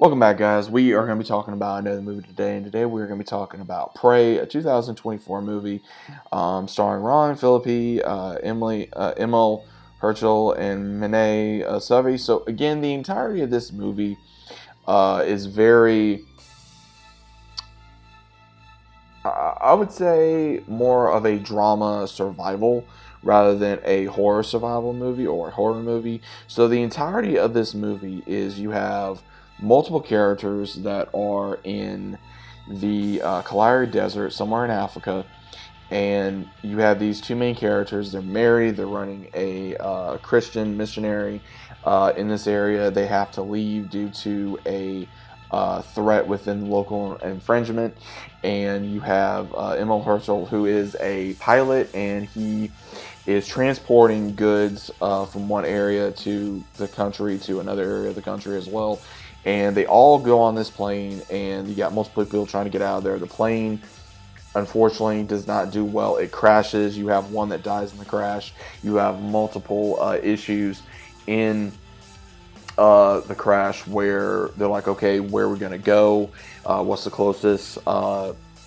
Welcome back, guys. We are going to be talking about another movie today, and today we're going to be talking about Prey, a 2024 movie starring Ron Phillippe, Emil Herschel, and Mene Suvi. So, again, the entirety of this movie is very, I would say, more of a drama survival rather than a horror survival movie or a horror movie. So, the entirety of this movie is you have multiple characters that are in the Kalahari Desert, somewhere in Africa, and you have these two main characters. They're married. They're running a Christian missionary in this area. They have to leave due to a threat within the local infringement. And you have Emil Herschel, who is a pilot, and he is transporting goods from one area to the country to another area of the country as well. And they all go on this plane, and you got multiple people trying to get out of there. The plane, unfortunately, does not do well. It crashes. You have one that dies in the crash. You have multiple issues in the crash where they're like, okay, where are we going to go? What's the closest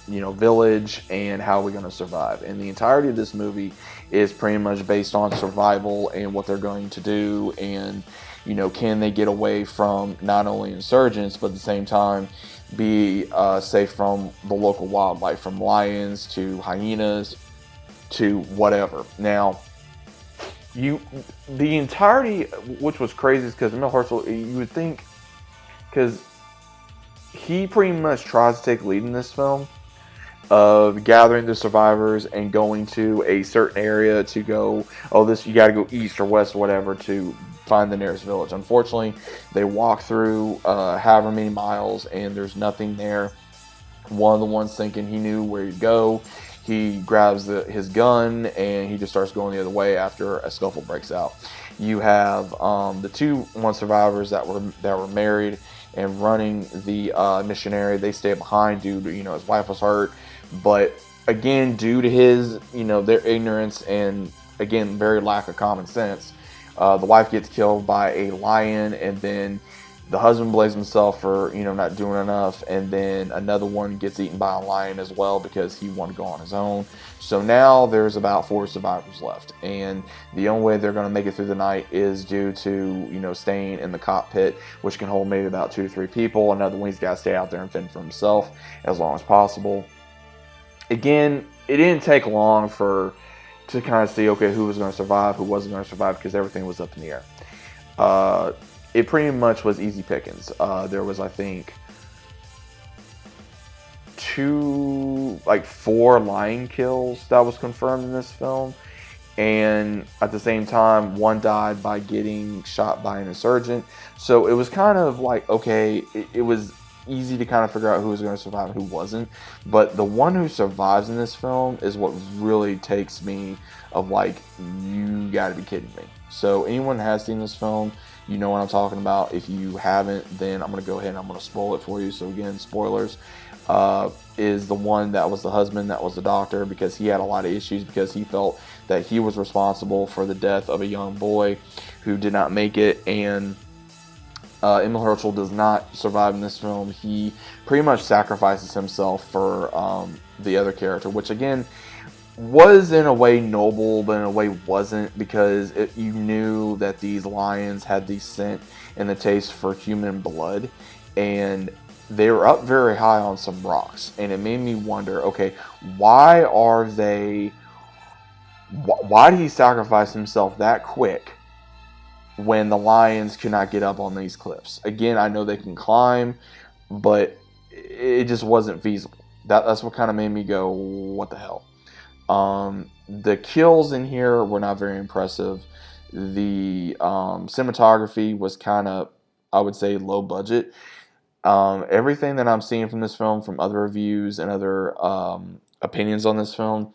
village, and how are we going to survive? And the entirety of this movie is pretty much based on survival and what they're going to do, and can they get away from not only insurgents but at the same time be safe from the local wildlife, from lions to hyenas to whatever. Now, the entirety, which was crazy, is because Emil Herschel, you would think, because he pretty much tries to take lead in this film of gathering the survivors and going to a certain area to go, you got to go east or west or whatever to find the nearest village. Unfortunately, they walk through however many miles and there's nothing there. One of the ones thinking he knew where he'd go, he grabs his gun and he just starts going the other way after a scuffle breaks out. You have the one survivors that were married and running the missionary. They stay behind due to his wife was hurt, but again, due to his their ignorance and again very lack of common sense, the wife gets killed by a lion, and then the husband blames himself for not doing enough, and then another one gets eaten by a lion as well because he wanted to go on his own. So now there's about 4 survivors left, and the only way they're going to make it through the night is due to staying in the cockpit, which can hold maybe about 2 to 3 people. Another one, he's got to stay out there and fend for himself as long as possible. Again, it didn't take long to kind of see, okay, who was going to survive, who wasn't going to survive, because everything was up in the air. It pretty much was easy pickings. There was, I think, 4 lion kills that was confirmed in this film. And at the same time, one died by getting shot by an insurgent. So it was kind of like, okay, it was easy to kind of figure out who was going to survive and who wasn't. But the one who survives in this film is what really takes me of like, you got to be kidding me. So anyone that has seen this film, you know what I'm talking about. If you haven't, then I'm going to go ahead and I'm going to spoil it for you. So again, spoilers. Is the one that was the husband that was the doctor, because he had a lot of issues because he felt that he was responsible for the death of a young boy who did not make it. And Emil Herschel does not survive in this film. He pretty much sacrifices himself for the other character, which again was in a way noble, but in a way wasn't, because you knew that these lions had the scent and the taste for human blood, and they were up very high on some rocks, and it made me wonder, okay, why did he sacrifice himself that quick when the lions could not get up on these cliffs? Again, I know they can climb, but it just wasn't feasible. That's what kind of made me go, what the hell? The kills in here were not very impressive. The cinematography was kind of, I would say, low budget. Everything that I'm seeing from this film, from other reviews and other opinions on this film,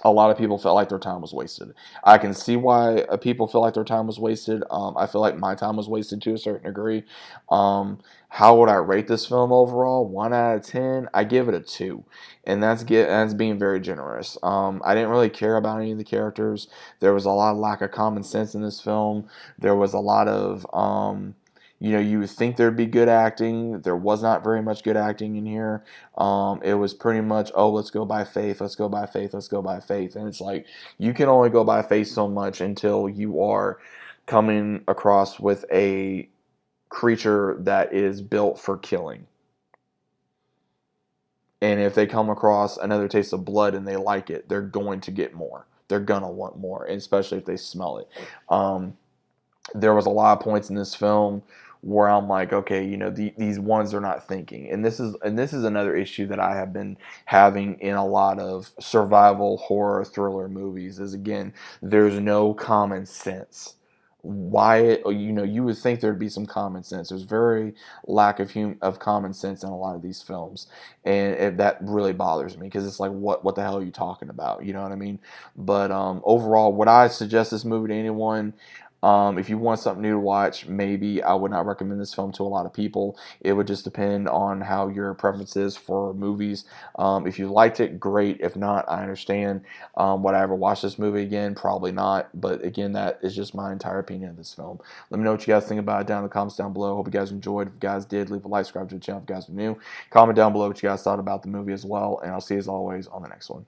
a lot of people felt like their time was wasted. I can see why people feel like their time was wasted. I feel like my time was wasted to a certain degree. How would I rate this film overall? 1 out of 10. I give it a 2, and that's being very generous. I didn't really care about any of the characters. There was a lot of lack of common sense in this film. There was a lot of You would think there'd be good acting. There was not very much good acting in here. It was pretty much, oh, let's go by faith, let's go by faith, let's go by faith. And it's like, you can only go by faith so much until you are coming across with a creature that is built for killing. And if they come across another taste of blood and they like it, they're going to get more. They're gonna want more, especially if they smell it. There was a lot of points in this film where I'm like, okay, these ones are not thinking, and this is another issue that I have been having in a lot of survival horror thriller movies. Is again, there's no common sense. Why you would think there'd be some common sense. There's very lack of common sense in a lot of these films, and that really bothers me because it's like, what the hell are you talking about? You know what I mean? But overall, would I suggest this movie to anyone? If you want something new to watch, maybe I would not recommend this film to a lot of people. It would just depend on how your preference is for movies. If you liked it, great. If not, I understand. Would I ever watch this movie again? Probably not. But again, that is just my entire opinion of this film. Let me know what you guys think about it down in the comments down below. Hope you guys enjoyed. If you guys did, leave a like, subscribe to the channel if you guys are new. Comment down below what you guys thought about the movie as well. And I'll see you as always on the next one.